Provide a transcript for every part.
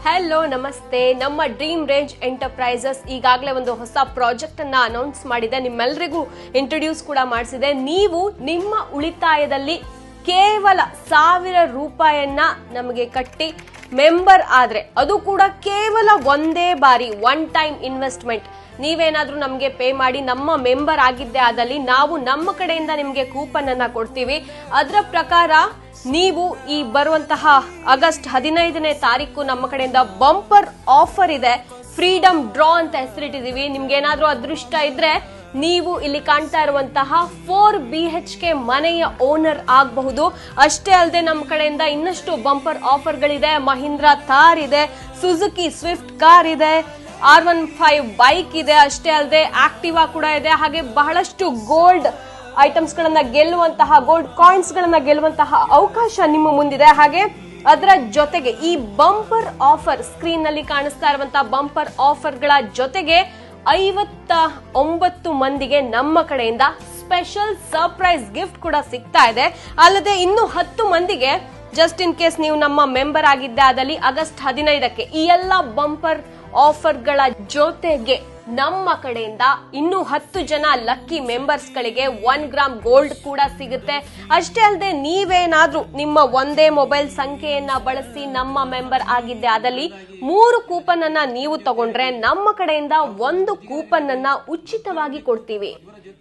Hello ನಮಸ್ತೆ. ನಮ್ಮ dream range enterprises ಈಗಾಗಲೇ ಒಂದು ಹೊಸ ಪ್ರಾಜೆಕ್ಟ್ ಅನ್ನ ಅನೌನ್ಸ್ ಮಾಡಿದೆ, ನಿಮ್ಮೆಲ್ಲರಿಗೂ ಇಂಟ್ರೊಡ್ಯೂಸ್ ಕೂಡ ಮಾಡಿಸಿದೆ. ನೀವು ನಿಮ್ಮ ಉಳಿತಾಯದಲ್ಲಿ ಕೇವಲ 1000 ರೂಪಾಯಿಯನ್ನ ನಮಗೆ ಕಟ್ಟಿ ಮೆಂಬರ್ ಆದ್ರೆ, ಅದು ಕೂಡ ಕೇವಲ ಒಂದೇ ಬಾರಿ ಒನ್ ಟೈಮ್ ಇನ್ವೆಸ್ಟ್ಮೆಂಟ್ ನೀವೇನಾದ್ರೂ ನಮಗೆ ಪೇ ಮಾಡಿ ನಮ್ಮ ಮೆಂಬರ್ ಆಗಿದ್ದೆ ಆದಲ್ಲಿ ನಾವು ನಮ್ಮ ಕಡೆಯಿಂದ ನಿಮಗೆ ಕೂಪನ್ ಅನ್ನ ಕೊಡ್ತೀವಿ. ಅದರ ಪ್ರಕಾರ ನೀವು ಈ ಬರುವಂತಹ ಆಗಸ್ಟ್ 15ನೇ ತಾರೀಕು ನಮ್ಮ ಕಡೆಯಿಂದ ಬಂಪರ್ ಆಫರ್ ಇದೆ. ಫ್ರೀಡಮ್ ಡ್ರಾ ಅಂತ ಹೆಸರಿಟ್ಟಿದೀವಿ. ನಿಮ್ಗೆ ಏನಾದ್ರೂ ಅದೃಷ್ಟ ಇದ್ರೆ ನೀವು ಇಲ್ಲಿ ಕಾಣ್ತಾ ಇರುವಂತಹ 4 BHK ಮನೆಯ ಓನರ್ ಆಗಬಹುದು. ಅಷ್ಟೇ ಅಲ್ಲದೆ ನಮ್ಮ ಕಡೆಯಿಂದ ಇನ್ನಷ್ಟು ಬಂಪರ್ ಆಫರ್ಗಳಿದೆ. ಮಹೀಂದ್ರಾ ಥಾರ್ ಇದೆ, ಸುಜುಕಿ ಸ್ವಿಫ್ಟ್ ಕಾರ್ ಇದೆ, R15 ಬೈಕ್ ಇದೆ, ಅಷ್ಟೇ ಅಲ್ಲದೆ ಆಕ್ಟಿವಾ ಕೂಡ ಇದೆ. ಹಾಗೆ ಬಹಳಷ್ಟು ಗೋಲ್ಡ್ ಐಟಮ್ಸ್ ಗಳನ್ನ ಗೆಲ್ಲುವಂತಹ, ಗೋಲ್ಡ್ ಕಾಯಿನ್ಸ್ ಗಳನ್ನ ಗೆಲ್ಲುವಂತಹ ಅವಕಾಶ ನಿಮ್ಮ ಮುಂದಿದೆ. ಹಾಗೆ ಅದರ ಜೊತೆಗೆ ಈ ಬಂಪರ್ ಆಫರ್, ಸ್ಕ್ರೀನ್ ನಲ್ಲಿ ಕಾಣಿಸ್ತಾ ಇರುವಂತಹ ಬಂಪರ್ ಆಫರ್ ಗಳ ಜೊತೆಗೆ 59 ಮಂದಿಗೆ ನಮ್ಮ ಕಡೆಯಿಂದ ಸ್ಪೆಷಲ್ ಸರ್ಪ್ರೈಸ್ ಗಿಫ್ಟ್ ಕೂಡ ಸಿಗ್ತಾ ಇದೆ. ಅಲ್ಲದೆ ಇನ್ನು 10 ಮಂದಿಗೆ ಜಸ್ಟ್ ಇನ್ ಕೇಸ್ ನೀವು ನಮ್ಮ ಮೆಂಬರ್ ಆಗಿದ್ದೆ ಆದಲ್ಲಿ ಆಗಸ್ಟ್ 15ಕ್ಕೆ ಈ ಎಲ್ಲ ಬಂಪರ್ ಆಫರ್ಗಳ ಜೊತೆಗೆ ನಮ್ಮ ಕಡೆಯಿಂದ ಇನ್ನೂ 10 ಜನ ಲಕ್ಕಿ ಮೆಂಬರ್ಸ್ ಗಳಿಗೆ 1 ಗ್ರಾಮ್ ಗೋಲ್ಡ್ ಕೂಡ ಸಿಗುತ್ತೆ. ಅಷ್ಟೇ ಅಲ್ಲದೆ ನೀವೇನಾದ್ರೂ ನಿಮ್ಮ ಒಂದೇ ಮೊಬೈಲ್ ಸಂಖ್ಯೆಯನ್ನ ಬಳಸಿ ನಮ್ಮ ಮೆಂಬರ್ ಆಗಿದ್ದೆ ಆದಲ್ಲಿ 3 ಕೂಪನ್ ಅನ್ನ ನೀವು ತಗೊಂಡ್ರೆ ನಮ್ಮ ಕಡೆಯಿಂದ 1 ಕೂಪನ್ ಅನ್ನ ಉಚಿತವಾಗಿ ಕೊಡ್ತೀವಿ.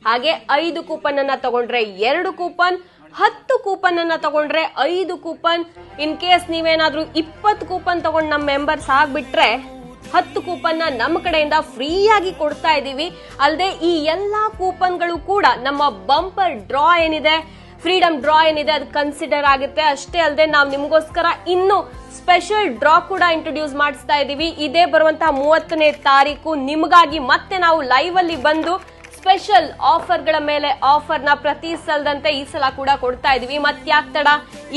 ಹಾಗೆ 5 ಕೂಪನ್ ಅನ್ನ ತಗೊಂಡ್ರೆ 2 ಕೂಪನ್, 10 ಕೂಪನ್ ಅನ್ನ ತಗೊಂಡ್ರೆ 5 ಕೂಪನ್. ಇನ್ ಕೇಸ್ ನೀವೇನಾದ್ರೂ 20 ಕೂಪನ್ ತಗೊಂಡ್ ನಮ್ಮ ಮೆಂಬರ್ಸ್ ಆಗ್ಬಿಟ್ರೆ 10 ಕೂಪನ್ ನಮ್ಮ ಕಡೆಯಿಂದ ಫ್ರೀ ಆಗಿ ಕೊಡ್ತಾ ಇದೀವಿ. ಅಲ್ಲದೆ ಈ ಎಲ್ಲಾ ಕೂಪನ್ಗಳು ಕೂಡ ನಮ್ಮ ಬಂಪರ್ ಡ್ರಾ ಏನಿದೆ, ಫ್ರೀಡಮ್ ಡ್ರಾ ಏನಿದೆ ಅದು ಕನ್ಸಿಡರ್ ಆಗುತ್ತೆ. ಅಷ್ಟೇ ಅಲ್ಲದೆ ನಾವು ನಿಮಗೋಸ್ಕರ ಇನ್ನು ಸ್ಪೆಷಲ್ ಡ್ರಾ ಕೂಡ ಇಂಟ್ರೊಡ್ಯೂಸ್ ಮಾಡಿಸ್ತಾ ಇದೀವಿ. ಇದೇ ಬರುವಂತಹ 30ನೇ ತಾರೀಕು ನಿಮಗಾಗಿ ಮತ್ತೆ ನಾವು ಲೈವ್ ಅಲ್ಲಿ ಬಂದು ಸ್ಪೆಷಲ್ ಆಫರ್ಗಳ ಮೇಲೆ ಆಫರ್ನ ಪ್ರತಿ ಸಲದಂತೆ ಈ ಸಲ ಕೂಡ ಕೊಡ್ತಾ ಇದೀವಿ. ಮತ್ತ್ಯಾಕ್ ತಡ,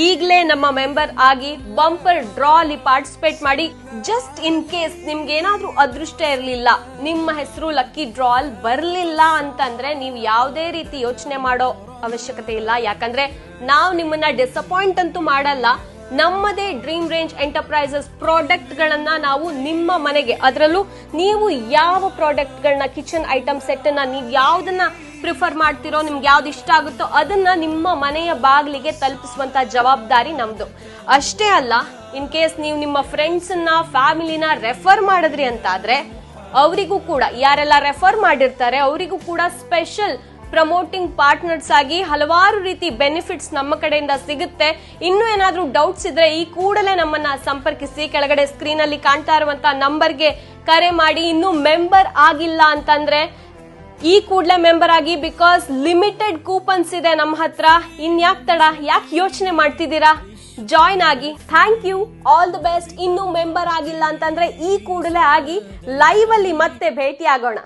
ಈಗಲೇ ನಮ್ಮ ಮೆಂಬರ್ ಆಗಿ ಬಂಪರ್ ಡ್ರಾ ಅಲ್ಲಿ ಪಾರ್ಟಿಸಿಪೇಟ್ ಮಾಡಿ. ಜಸ್ಟ್ ಇನ್ ಕೇಸ್ ನಿಮ್ಗೆ ಏನಾದ್ರೂ ಅದೃಷ್ಟ ಇರಲಿಲ್ಲ, ನಿಮ್ಮ ಹೆಸರು ಲಕ್ಕಿ ಡ್ರಾ ಅಲ್ಲಿ ಬರಲಿಲ್ಲ ಅಂತಂದ್ರೆ ನೀವು ಯಾವುದೇ ರೀತಿ ಯೋಚನೆ ಮಾಡೋ ಅವಶ್ಯಕತೆ ಇಲ್ಲ. ಯಾಕಂದ್ರೆ ನಾವು ನಿಮ್ಮನ್ನ ಡಿಸಪಾಯಿಂಟ್ ಅಂತೂ ಮಾಡಲ್ಲ. ನಮ್ಮದೇ ಡ್ರೀಮ್ ರೇಂಜ್ ಎಂಟರ್ಪ್ರೈಸಸ್ ಪ್ರಾಡಕ್ಟ್ ಗಳನ್ನ ನಾವು ನಿಮ್ಮ ಮನೆಗೆ, ಅದರಲ್ಲೂ ನೀವು ಯಾವ ಪ್ರಾಡಕ್ಟ್ ಗಳನ್ನ, ಕಿಚನ್ ಐಟಮ್ ಸೆಟ್ ಅನ್ನ ನೀವು ಯಾವ್ದನ್ನ ಪ್ರಿಫರ್ ಮಾಡ್ತಿರೋ, ನಿಮ್ಗೆ ಯಾವ್ದು ಇಷ್ಟ ಆಗುತ್ತೋ ಅದನ್ನ ನಿಮ್ಮ ಮನೆಯ ಬಾಗಿಲಿಗೆ ತಲುಪಿಸುವಂತ ಜವಾಬ್ದಾರಿ ನಮ್ದು. ಅಷ್ಟೇ ಅಲ್ಲ, ಇನ್ ಕೇಸ್ ನೀವು ನಿಮ್ಮ ಫ್ರೆಂಡ್ಸ್ ಅನ್ನ, ಫ್ಯಾಮಿಲಿನ ರೆಫರ್ ಮಾಡಿದ್ರಿ ಅಂತಾದ್ರೆ ಅವರಿಗೂ ಕೂಡ, ಯಾರೆಲ್ಲ ರೆಫರ್ ಮಾಡಿರ್ತಾರೆ ಅವರಿಗೂ ಕೂಡ ಸ್ಪೆಷಲ್ ಪ್ರಮೋಟಿಂಗ್ ಪಾರ್ಟ್ನರ್ಸ್ ಆಗಿ ಹಲವಾರು ರೀತಿ ಬೆನಿಫಿಟ್ಸ್ ನಮ್ಮ ಕಡೆಯಿಂದ ಸಿಗುತ್ತೆ. ಇನ್ನು ಏನಾದ್ರೂ ಡೌಟ್ಸ್ ಇದ್ರೆ ಈ ಕೂಡಲೇ ನಮ್ಮನ್ನ ಸಂಪರ್ಕಿಸಿ. ಕೆಳಗಡೆ ಸ್ಕ್ರೀನ್ ಅಲ್ಲಿ ಕಾಣ್ತಾ ಇರುವಂತಹ ನಂಬರ್ಗೆ ಕರೆ ಮಾಡಿ. ಇನ್ನು ಮೆಂಬರ್ ಆಗಿಲ್ಲ ಅಂತಂದ್ರೆ ಈ ಕೂಡಲೇ ಮೆಂಬರ್ ಆಗಿ, ಬಿಕಾಸ್ ಲಿಮಿಟೆಡ್ ಕೂಪನ್ಸ್ ಇದೆ ನಮ್ಮ ಹತ್ರ. ಇನ್ಯಾಕ್ ತಡ, ಯಾಕೆ ಯೋಚನೆ ಮಾಡ್ತಿದ್ದೀರಾ, ಜಾಯಿನ್ ಆಗಿ. Thank you, all the best. ಇನ್ನು ಮೆಂಬರ್ ಆಗಿಲ್ಲ ಅಂತಂದ್ರೆ ಈ ಕೂಡಲೇ ಆಗಿ ಲೈವ್ ಅಲ್ಲಿ ಮತ್ತೆ ಭೇಟಿ ಆಗೋಣ.